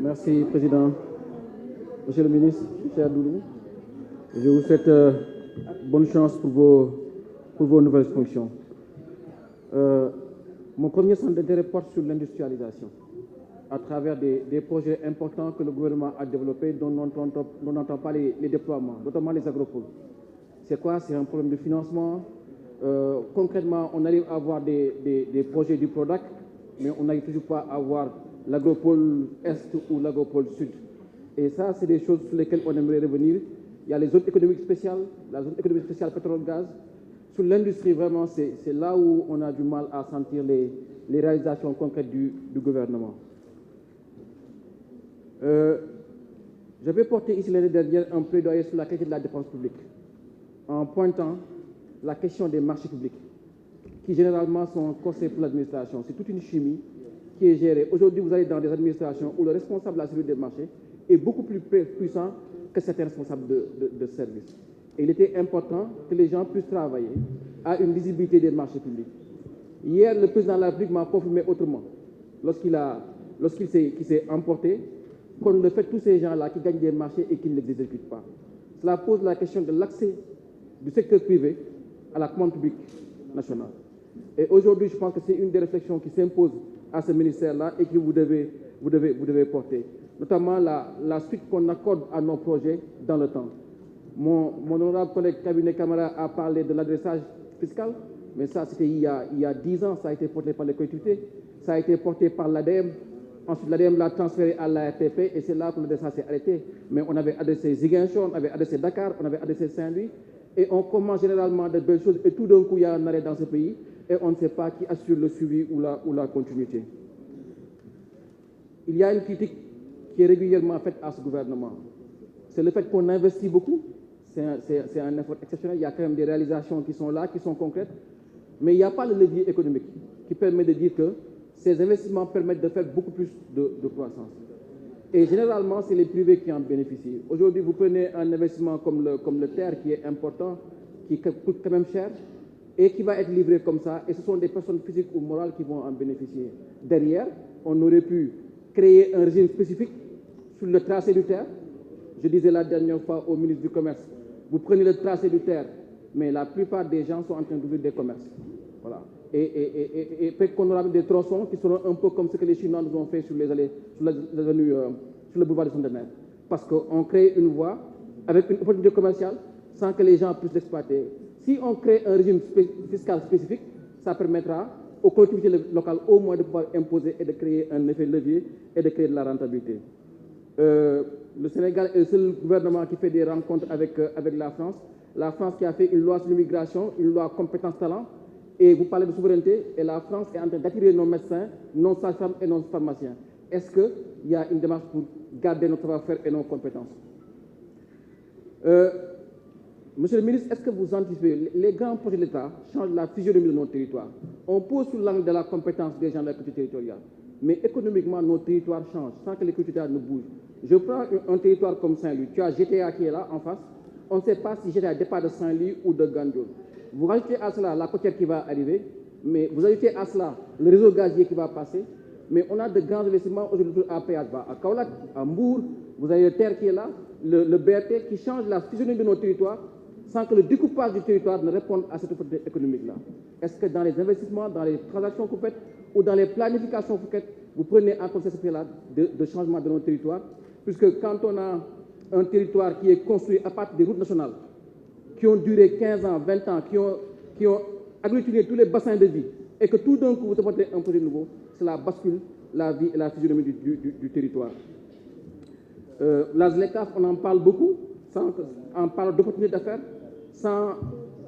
Merci, Président. Monsieur le ministre, cher Doudou, je vous souhaite bonne chance pour vos nouvelles fonctions. Mon premier centre d'intérêt porte sur l'industrialisation, à travers des projets importants que le gouvernement a développés, dont on n'entend pas les déploiements, notamment les agropoles. C'est quoi? C'est un problème de financement. Concrètement, on arrive à avoir des projets du PRODAC, mais on n'arrive toujours pas à avoir l'agropole Est ou l'agropole Sud. Et ça, c'est des choses sur lesquelles on aimerait revenir. Il y a les zones économiques spéciales, la zone économique spéciale pétrole-gaz. Sur l'industrie, vraiment, c'est là où on a du mal à sentir les réalisations concrètes du gouvernement. Je vais porter ici l'année dernière un plaidoyer sur la qualité de la dépense publique, en pointant la question des marchés publics, qui généralement sont un conseil pour l'administration. C'est toute une chimie qui est gérée. Aujourd'hui, vous allez dans des administrations où le responsable de la sécurité des marchés est beaucoup plus puissant que certains responsables de services. Et il était important que les gens puissent travailler à une lisibilité des marchés publics. Hier, le président de la République m'a confirmé autrement, lorsqu'il s'est emporté, qu'on le fait tous ces gens-là qui gagnent des marchés et qui ne les exécutent pas. Cela pose la question de l'accès du secteur privé à la commande publique nationale. Et aujourd'hui, je pense que c'est une des réflexions qui s'impose à ce ministère-là et que vous devez porter, notamment la suite qu'on accorde à nos projets dans le temps. Mon honorable collègue Cabinet Camara a parlé de l'adressage fiscal, mais ça c'était il y a 10 ans, ça a été porté par les collectivités, ça a été porté par l'ADEME, ensuite l'ADEME l'a transféré à l'ARTP et c'est là que l'adressage s'est arrêté. Mais on avait adressé Ziguinchor, on avait adressé Dakar, on avait adressé Saint-Louis, et on commence généralement de belles choses, et tout d'un coup il y a un arrêt dans ce pays, et on ne sait pas qui assure le suivi ou la continuité. Il y a une critique qui est régulièrement faite à ce gouvernement. C'est le fait qu'on investit beaucoup. C'est un effort exceptionnel. Il y a quand même des réalisations qui sont là, qui sont concrètes. Mais il n'y a pas le levier économique qui permet de dire que ces investissements permettent de faire beaucoup plus de croissance. Et généralement, c'est les privés qui en bénéficient. Aujourd'hui, vous prenez un investissement comme le terre qui est important, qui coûte quand même cher, et qui va être livré comme ça. Et ce sont des personnes physiques ou morales qui vont en bénéficier. Derrière, on aurait pu créer un régime spécifique sur le tracé du terre. Je disais la dernière fois au ministre du Commerce, vous prenez le tracé du terre, mais la plupart des gens sont en train d'ouvrir des commerces. Voilà. Et peut-être qu'on aura des tronçons qui seront un peu comme ce que les Chinois nous ont fait sur les allées, sur le boulevard de Centenaire. Parce qu'on crée une voie avec une opportunité commerciale sans que les gens puissent l'exploiter. Si on crée un régime fiscal spécifique, ça permettra aux collectivités locales au moins de pouvoir imposer et de créer un effet levier et de créer de la rentabilité. Le Sénégal est le seul gouvernement qui fait des rencontres avec la France. La France qui a fait une loi sur l'immigration, une loi compétence-talent. Et vous parlez de souveraineté, et la France est en train d'attirer nos médecins, nos sages-femmes et nos pharmaciens. Est-ce qu'il y a une démarche pour garder notre savoir-faire et nos compétences? Monsieur le ministre, est-ce que vous anticipez les grands projets de l'État changent la physionomie de nos territoires? On pose sur l'angle de la compétence des gens de la collectivité territoriale, mais économiquement, nos territoires changent sans que les collectivités ne bougent. Je prends un territoire comme Saint-Louis. Tu as GTA qui est là en face. On ne sait pas si GTA départ de Saint-Louis ou de Gandiol. Vous rajoutez à cela la côtière qui va arriver, mais vous ajoutez à cela le réseau gazier qui va passer, mais on a de grands investissements aujourd'hui à péage bas. À Kaolack, à Mbour, vous avez le terre qui est là, le BRT qui change la physionomie de nos territoires sans que le découpage du territoire ne réponde à cette opportunité économique-là. Est-ce que dans les investissements, dans les transactions que vous faites ou dans les planifications que vous faites, vous prenez en compte cet aspect-là de changement de nos territoires? Puisque quand on a un territoire qui est construit à partir des routes nationales, qui ont duré 15 ans, 20 ans, qui ont agglutiné tous les bassins de vie, et que tout d'un coup vous apportez un projet nouveau, cela bascule la vie et la physionomie du territoire. La ZLECAf, on en parle beaucoup, on parle d'opportunités d'affaires, sans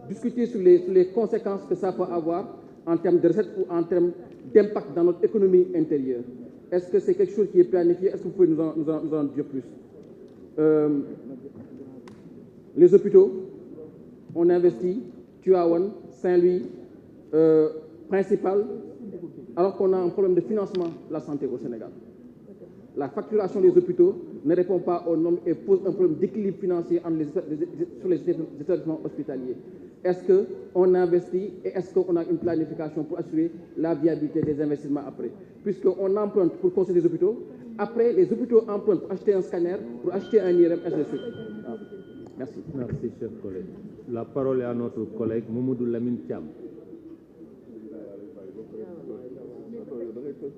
discuter sur les conséquences que ça peut avoir en termes de recettes ou en termes d'impact dans notre économie intérieure. Est-ce que c'est quelque chose qui est planifié? Est-ce que vous pouvez nous en dire plus? Les hôpitaux, on investit, Tivaouane, Saint-Louis, principal, alors qu'on a un problème de financement de la santé au Sénégal. La facturation des hôpitaux ne répond pas aux normes et pose un problème d'équilibre financier sur les établissements hospitaliers. est-ce qu'on investit et est-ce qu'on a une planification pour assurer la viabilité des investissements après? Puisqu'on emprunte pour construire des hôpitaux, après les hôpitaux empruntent pour acheter un scanner, pour acheter un IRM, ainsi de suite. Merci. Merci, cher collègue. La parole est à notre collègue Mamadou Lamine Thiam.